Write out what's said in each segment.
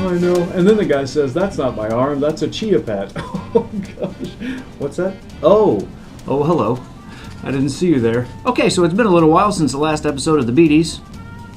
Oh, I know. And then the guy says, that's not my arm, that's a chia pet. Oh, gosh. What's that? Oh, hello. I didn't see you there. Okay, so it's been a little while since the last episode of the Beaties.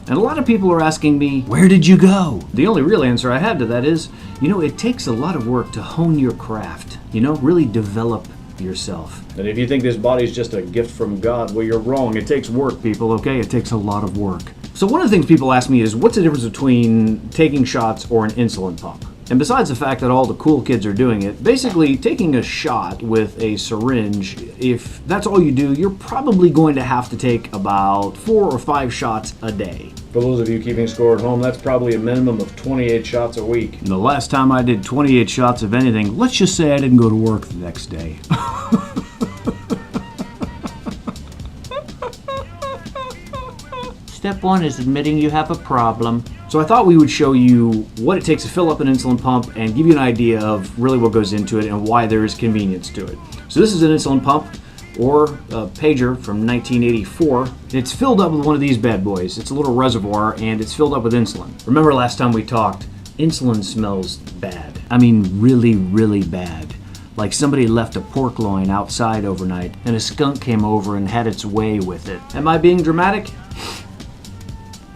And a lot of people are asking me, where did you go? The only real answer I have to that is, it takes a lot of work to hone your craft. Really develop yourself. And if you think this body's just a gift from God, well, you're wrong. It takes work, people, okay? It takes a lot of work. So one of the things people ask me is, what's the difference between taking shots or an insulin pump? And besides the fact that all the cool kids are doing it, basically taking a shot with a syringe, if that's all you do, you're probably going to have to take about 4 or 5 shots a day. For those of you keeping score at home, that's probably a minimum of 28 shots a week. And the last time I did 28 shots of anything, let's just say I didn't go to work the next day. Step 1 is admitting you have a problem. So I thought we would show you what it takes to fill up an insulin pump and give you an idea of really what goes into it and why there is convenience to it. So this is an insulin pump, or a pager from 1984. It's filled up with one of these bad boys. It's a little reservoir and it's filled up with insulin. Remember last time we talked, insulin smells bad. I mean really, really bad. Like somebody left a porkloin outside overnight and a skunk came over and had its way with it. Am I being dramatic?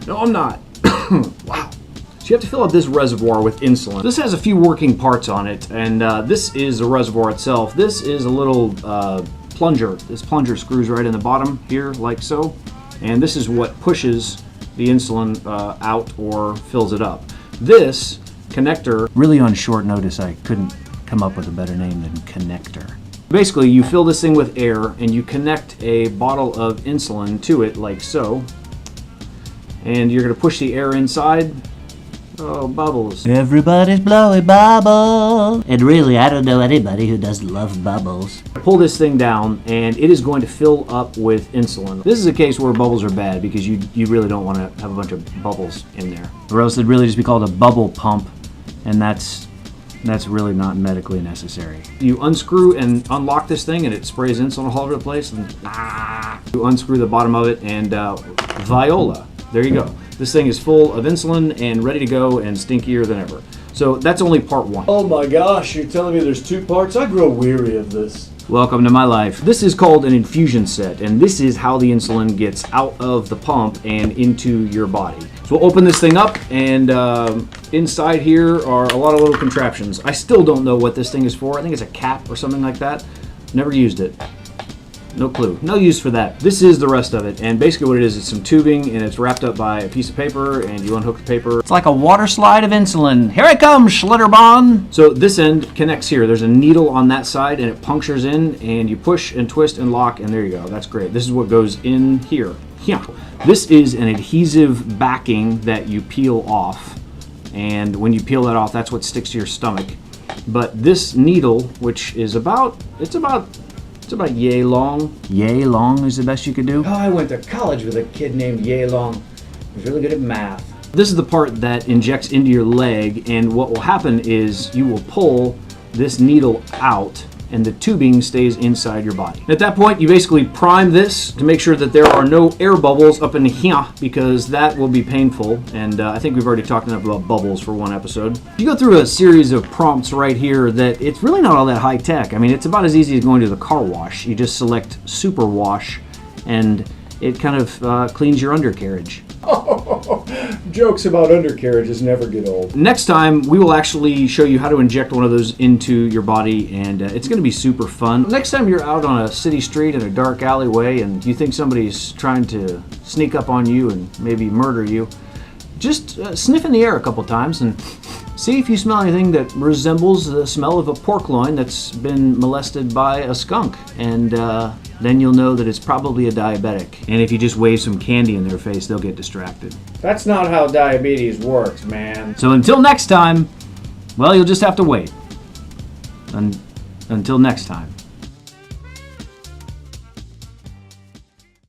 No, I'm not. Wow. So you have to fill up this reservoir with insulin. This has a few working parts on it, and this is the reservoir itself. This is a little plunger. This plunger screws right in the bottom here, like so. And this is what pushes the insulin out or fills it up. This connector, really on short notice, I couldn't come up with a better name than connector. Basically, you fill this thing with air and you connect a bottle of insulin to it, like so. And you're going to push the air inside. Oh, bubbles. Everybody's blowing bubbles. And really, I don't know anybody who doesn't love bubbles. Pull this thing down, and it is going to fill up with insulin. This is a case where bubbles are bad because you really don't want to have a bunch of bubbles in there. Or else it'd really just be called a bubble pump, and that's really not medically necessary. You unscrew and unlock this thing, and it sprays insulin all over the place. And you unscrew the bottom of it, and viola. There you go. This thing is full of insulin and ready to go and stinkier than ever. So that's only part 1. Oh my gosh, you're telling me there's 2 parts? I grow weary of this. Welcome to my life. This is called an infusion set, and this is how the insulin gets out of the pump and into your body. So we'll open this thing up, and inside here are a lot of little contraptions. I still don't know what this thing is for. I think it's a cap or something like that. Never used it. No clue. No use for that. This is the rest of it, and basically what it is some tubing, and it's wrapped up by a piece of paper, and you unhook the paper. It's like a water slide of insulin. Here it comes, Schlitterbahn! So this end connects here. There's a needle on that side, and it punctures in, and you push and twist and lock, and there you go. That's great. This is what goes in here. Yeah. This is an adhesive backing that you peel off, and when you peel that off, that's what sticks to your stomach. But this needle, which is about yay long. Yay long is the best you could do? Oh, I went to college with a kid named Yay Long. He was really good at math. This is the part that injects into your leg, and what will happen is you will pull this needle out and the tubing stays inside your body. At that point, you basically prime this to make sure that there are no air bubbles up in here, because that will be painful, and I think we've already talked enough about bubbles for one episode. You go through a series of prompts right here that it's really not all that high tech. I mean, it's about as easy as going to the car wash. You just select super wash, and it kind of cleans your undercarriage. Jokes about undercarriages never get old. Next time, we will actually show you how to inject one of those into your body, and it's going to be super fun. Next time you're out on a city street in a dark alleyway and you think somebody's trying to sneak up on you and maybe murder you, just sniff in the air a couple times and see if you smell anything that resembles the smell of a porkloin that's been molested by a skunk, and then you'll know that it's probably a diabetic. And if you just wave some candy in their face, they'll get distracted. That's not how diabetes works, man. So until next time, well, you'll just have to wait. Until next time.